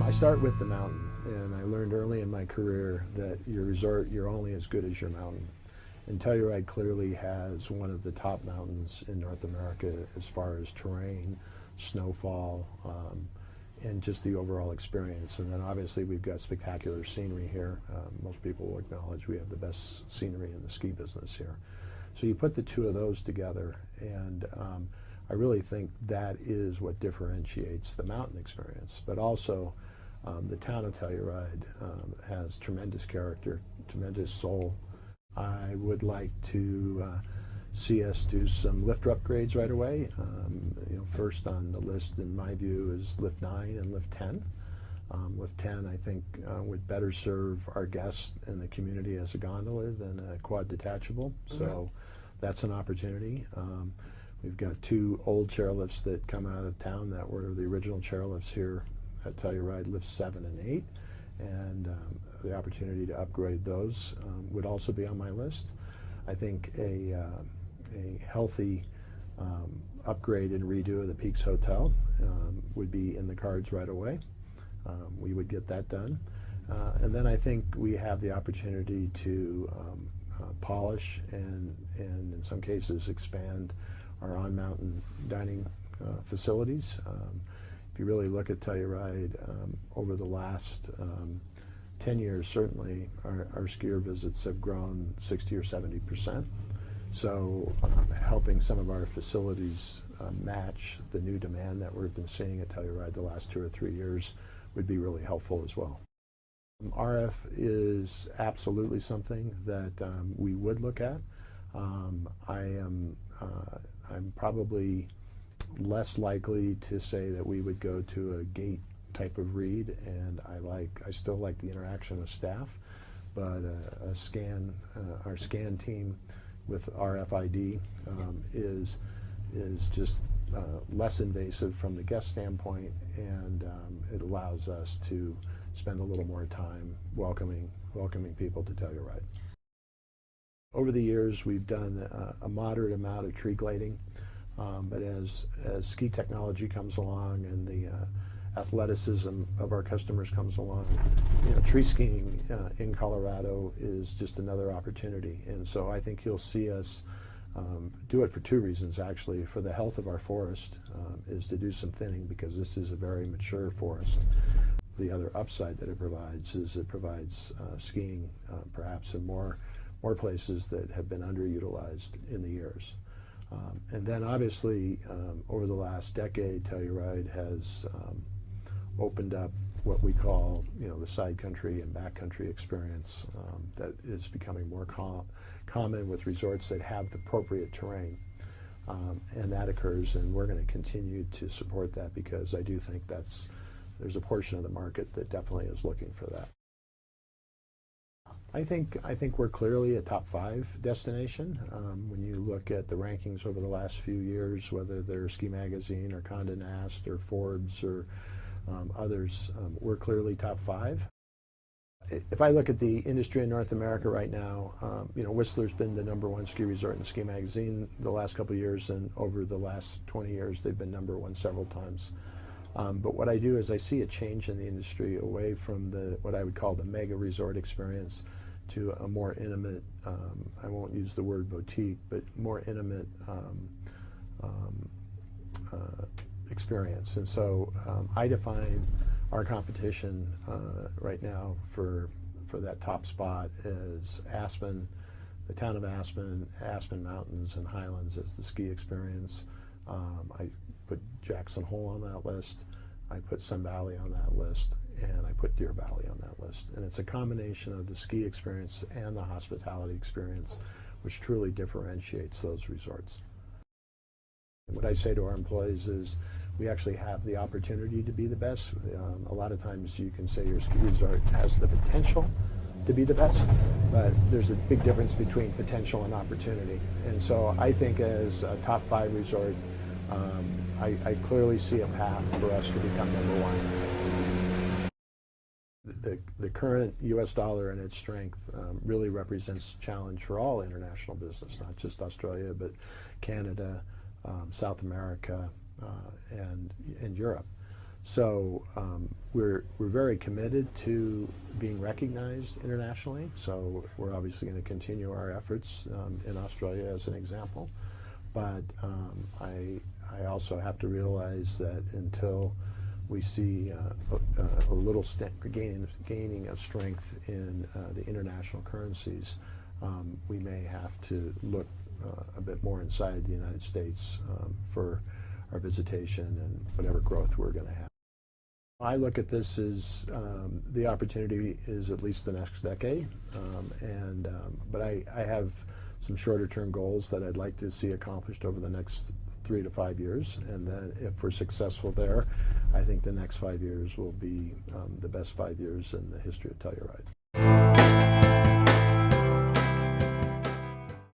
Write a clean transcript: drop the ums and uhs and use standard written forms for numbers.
I start with the mountain, and I learned early in my career that your resort, you're only as good as your mountain. And Telluride clearly has one of the top mountains in North America as far as terrain, snowfall, and just the overall experience. And then obviously we've got spectacular scenery here. Most people will acknowledge we have the best scenery in the ski business here. So you put the two of those together, and I really think that is what differentiates the mountain experience. But also, the town of Telluride has tremendous character, tremendous soul. I would like to see us do some lift upgrades right away. First on the list, in my view, is Lift 9 and Lift 10. Lift 10, I think, would better serve our guests and the community as a gondola than a quad detachable. So that's an opportunity. We've got two old chairlifts that come out of town that were the original chairlifts here at Telluride, Lift 7 and 8. And the opportunity to upgrade those would also be on my list. I think a healthy upgrade and redo of the Peaks Hotel would be in the cards right away. We would get that done. And then I think we have the opportunity to polish and in some cases expand our on-mountain dining facilities. If you really look at Telluride, over the last 10 years, certainly our skier visits have grown 60 or 70%. So helping some of our facilities match the new demand that we've been seeing at Telluride the last 2 or 3 years would be really helpful as well. RF is absolutely something that we would look at. I'm probably less likely to say that we would go to a gate type of read, and I still like the interaction with staff, but our scan team with RFID is just less invasive from the guest standpoint, and it allows us to spend a little more time welcoming people to Telluride. Over the years, we've done a moderate amount of tree glading, but as ski technology comes along and the athleticism of our customers comes along, tree skiing in Colorado is just another opportunity. And so I think you'll see us do it for two reasons, actually. For the health of our forest is to do some thinning, because this is a very mature forest. The other upside that it provides is it provides skiing perhaps in more places that have been underutilized in the years. And then obviously over the last decade, Telluride has opened up what we call the side country and back country experience that is becoming more common with resorts that have the appropriate terrain. And that occurs, and we're going to continue to support that, because I do think there's a portion of the market that definitely is looking for that. I think we're clearly a top 5 destination. When you look at the rankings over the last few years, whether they're Ski Magazine or Condé Nast or Forbes or others, we're clearly top 5. If I look at the industry in North America right now, Whistler's been the #1 ski resort in Ski Magazine the last couple of years, and over the last 20 years they've been #1 several times. But what I do is I see a change in the industry away from what I would call the mega resort experience to a more intimate, I won't use the word boutique, but more intimate experience. And so I define our competition right now for that top spot as Aspen, the town of Aspen, Aspen Mountains and Highlands as the ski experience. I put Jackson Hole on that list, I put Sun Valley on that list, and I put Deer Valley on that list. And it's a combination of the ski experience and the hospitality experience which truly differentiates those resorts. What I say to our employees is we actually have the opportunity to be the best. A lot of times you can say your ski resort has the potential to be the best, but there's a big difference between potential and opportunity. And so I think as a top 5 resort, I clearly see a path for us to become #1. The current U.S. dollar and its strength really represents a challenge for all international business, not just Australia, but Canada, South America, and Europe. So we're very committed to being recognized internationally. So we're obviously going to continue our efforts in Australia as an example. But I also have to realize that until we see a little gaining of strength in the international currencies, we may have to look a bit more inside the United States for our visitation and whatever growth we're going to have. I look at this as the opportunity is at least the next decade, but I have some shorter term goals that I'd like to see accomplished over the next 3 to 5 years, and then if we're successful there, I think the next 5 years will be the best 5 years in the history of Telluride.